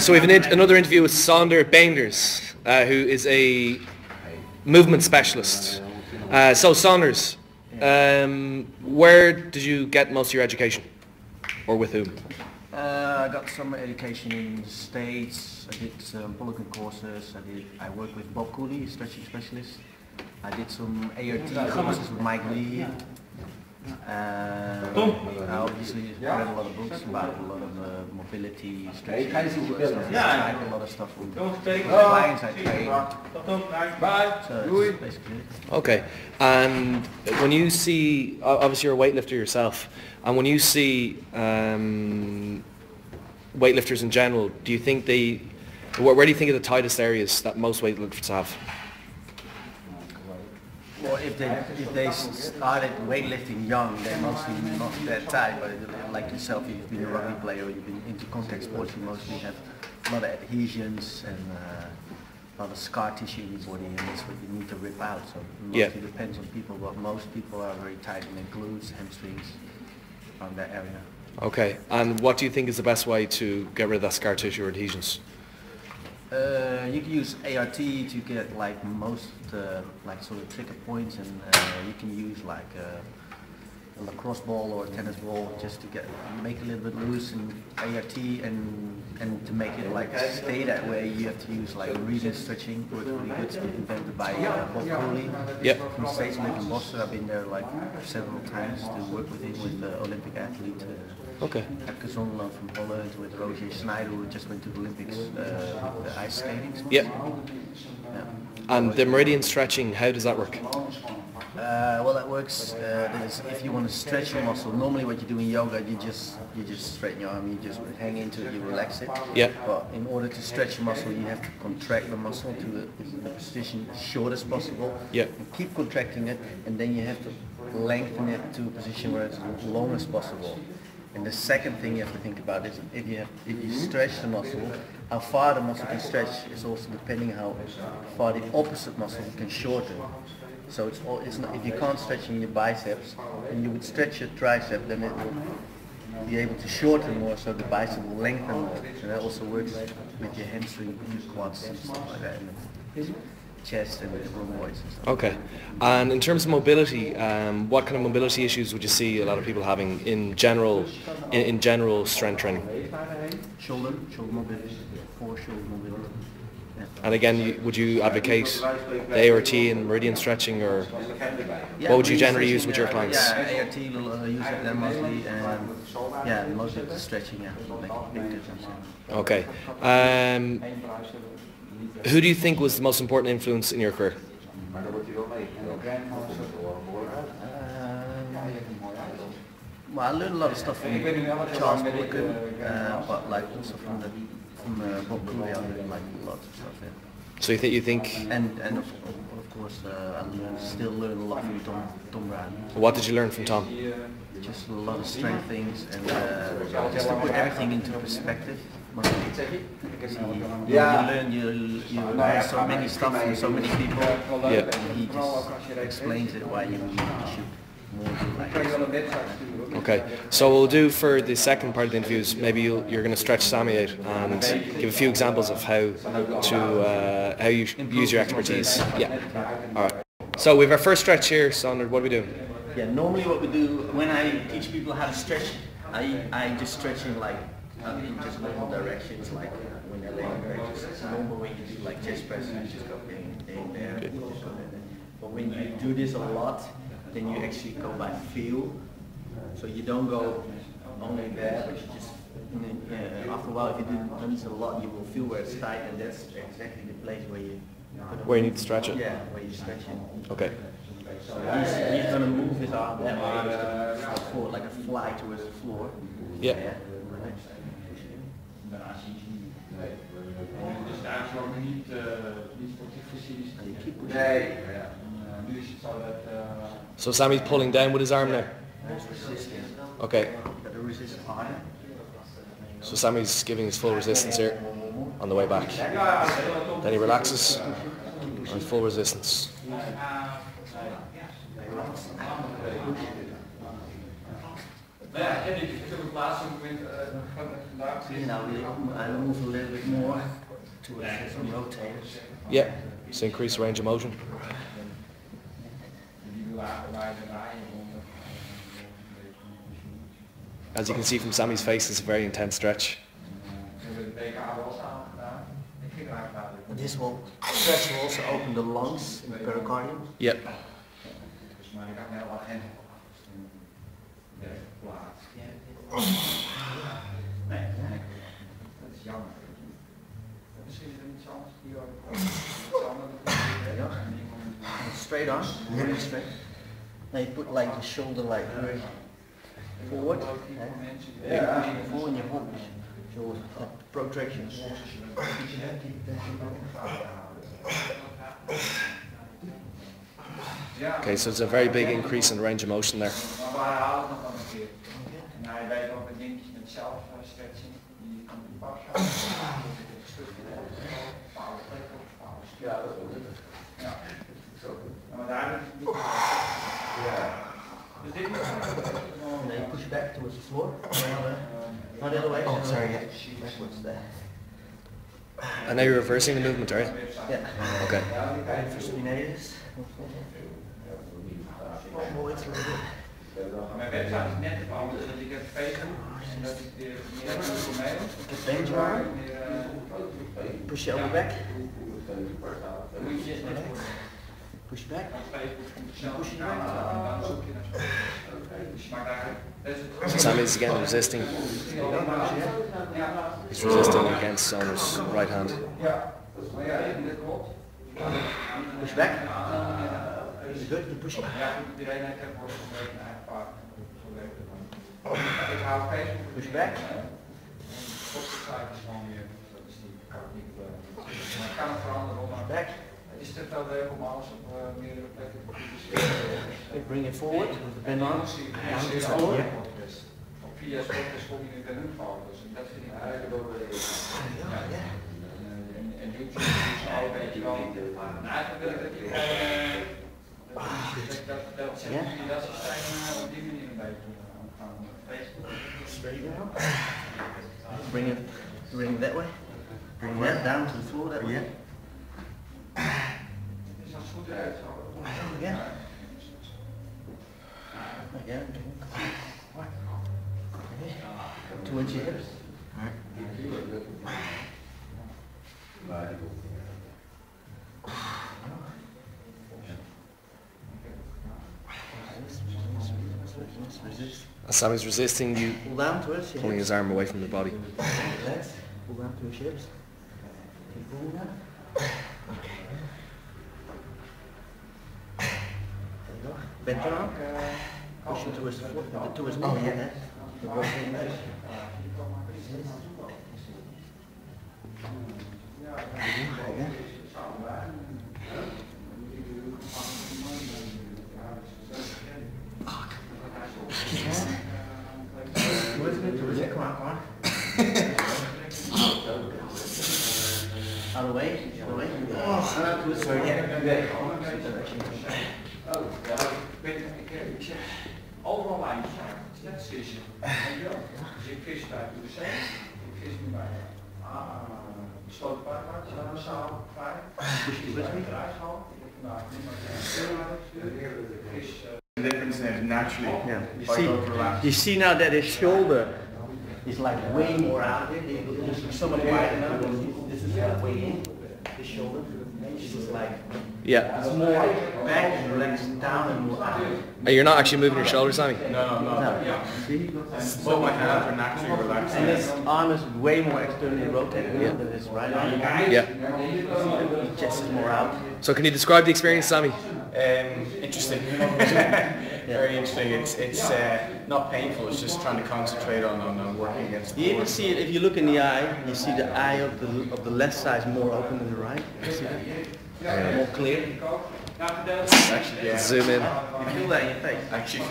So we have another interview with Sander Beenders, who is a movement specialist. So Saunders, where did you get most of your education, or with whom? I got some education in the States. I did some Polygon courses. I worked with Bob Cooley, stretching specialist. I did some ART courses with Mike Lee. I obviously read a lot of books about a lot of mobility, stretching, stuff. I tried a lot of stuff with clients I train. So that's basically it. Okay, and when you see, obviously you're a weightlifter yourself, and when you see weightlifters in general, do you think where do you think are the tightest areas that most weightlifters have? Well, if they started weightlifting young, they're mostly not that tight. But like yourself, if you've been a rugby player or you've been into contact sports, you mostly have a lot of adhesions and a lot of scar tissue in your body, and that's what you need to rip out. So it mostly depends on people, but most people are very tight in their glutes, hamstrings, around that area. Okay, and what do you think is the best way to get rid of that scar tissue or adhesions? You can use ART to get like most like sort of trigger points, and you can use like a lacrosse ball or a tennis ball just to make it a little bit loose, and ART and to make it like stay that way you have to use like meridian stretching, which is really good. It's invented by Bob Cooley from the States, in Boston. I've been there like several times to work with him, with the Olympic athlete. Okay. Epke Zonderland from Holland, with Roger Schneider, who just went to the Olympics with the ice skating. Yeah. And the meridian stretching, how does that work? Well, that works. If you want to stretch your muscle, normally what you do in yoga, you just straighten your arm, you just hang into it, you relax it. Yeah. But in order to stretch your muscle, you have to contract the muscle to the position as short as possible. Yeah. And keep contracting it, and then you have to lengthen it to a position where it's as long as possible. And the second thing you have to think about is if you stretch the muscle, how far the muscle can stretch is also depending how far the opposite muscle can shorten. So it's not, if you can't stretch in your biceps, and you would stretch your tricep, then it will be able to shorten more, so the bicep will lengthen more. And that also works with your hamstring, your quads and stuff like that, and the chest and the rhomboids and stuff. Okay. And in terms of mobility, what kind of mobility issues would you see a lot of people having in general strength training? Shoulder mobility, shoulder mobility. Yeah. And again, would you advocate the ART and meridian stretching, or what would you generally use with your clients? Yeah, ART will use it then mostly, and mostly the stretching, will make a big difference. Yeah. Okay. Who do you think was the most important influence in your career? Well, I learned a lot of stuff from Charles Poliquin, but like also from Bob Cooley, I learned like lots of stuff. Yeah. So you think? And of course, I still learn a lot from Tom Brown. What did you learn from Tom? Just a lot of strength things, and just to put everything into perspective. You learn so many stuff from so many people, and he just explains it why you should more do like this. Okay, so what we'll do for the second part of the interview is maybe you're going to stretch Sammy out and give a few examples of how you use your expertise. Yeah. All right. So we have our first stretch here, Sander. What are we doing? Yeah. Normally, what we do when I teach people how to stretch, I just stretch in like in just normal directions, like when they're laying there. Just normal when you do like chest presses, you just go in there, just go there. But when you do this a lot, then you actually go by feel. So you don't go only there, but you just, after a while, if you do this a lot, you will feel where it's tight, and that's exactly the place where you need to stretch it? Yeah, where you stretch it. Okay. So he's going to move his arm that way, forward, like a fly towards the floor. Yeah. So Sammy's pulling down with his arm now? Okay. So Sammy's giving his full resistance here on the way back. Then he relaxes and full resistance. Ja, ik heb natuurlijk op het laatste moment See now I move a little bit more towards some rotators. Yeah, so increase range of motion. As you can see from Sammy's face, it's a very intense stretch. This will stretch will also open the lungs in the pericardium. Yep. Straight on, really straight. Now you put like the shoulder like very forward. Yeah. Pushing forward and you hold your protraction. Okay, so it's a very big increase in range of motion there. And then you push back towards the floor. Not the other way. Oh, sorry, yeah. Backwards there. And now you're reversing the movement, are you? Yeah. Okay. For spinators. More it's a little bit. Bend your arm. Push your elbow back. Push back. Push it back. So Sammy's again resisting. He's resisting against Sander's right hand. Push back. Is good? You push it. Push back. Push back. Bring it forward with the bend arm. Down to the floor. Straight down. Bring it that way. Bring that down to the floor that way. Again. Again. Towards your hips. As Sammy's resisting, you Pull down towards your pulling hips. his arm away from the body. Legs. Pull down to your hips. Keep pulling down. There you go. Bend your arm. Push it towards the floor. Towards me. Oh, yeah. The rotating leg. Again. Towards it. Come on. Out of the way. Out of the way. Oh, sorry. Yeah. Overal lijntjes zijn. Het is net vissen. Dus ik vis bij de wc, ik vis nu bij besloten parkplaats, zaal, vrij. Ik vis bij de reishal. The difference is naturally. Yeah. You see now that his shoulder is like way more out of it. It's so much wider now. This is like way in. His shoulder. This is like Yeah. it's more back and relaxed down and more out. You're not actually moving your shoulders, Sammy? No. See? Both my hands are naturally relaxed. And his arm is way more externally rotated than his right arm. Yeah. His chest is more out. So can you describe the experience, Sammy? Interesting. Very interesting. It's not painful. It's just trying to concentrate on working against the You even board. see it if you look in the eye. You see the eye of the left side is more open than the right. You see that? More clear. Actually, yeah. Zoom in. You feel that in your face. Actually,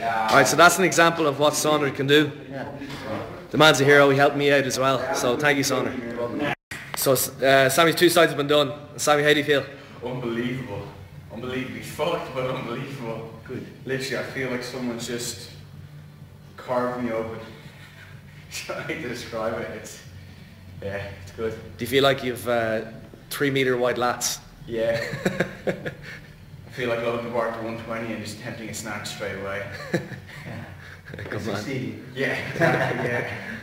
Alright, so that's an example of what Sander can do. Yeah. The man's a hero, he helped me out as well. So thank you, Sander. So Sammy's two sides have been done. Sammy, how do you feel? unbelievable. Unbelievably fucked, but unbelievable. Good. Literally, I feel like someone's just carved me open. Trying to describe it, it's good. Do you feel like you've 3 metre wide lats? Yeah. I feel like loading the bar to 120 and just attempting a snatch straight away. Good man. Yeah, exactly, yeah.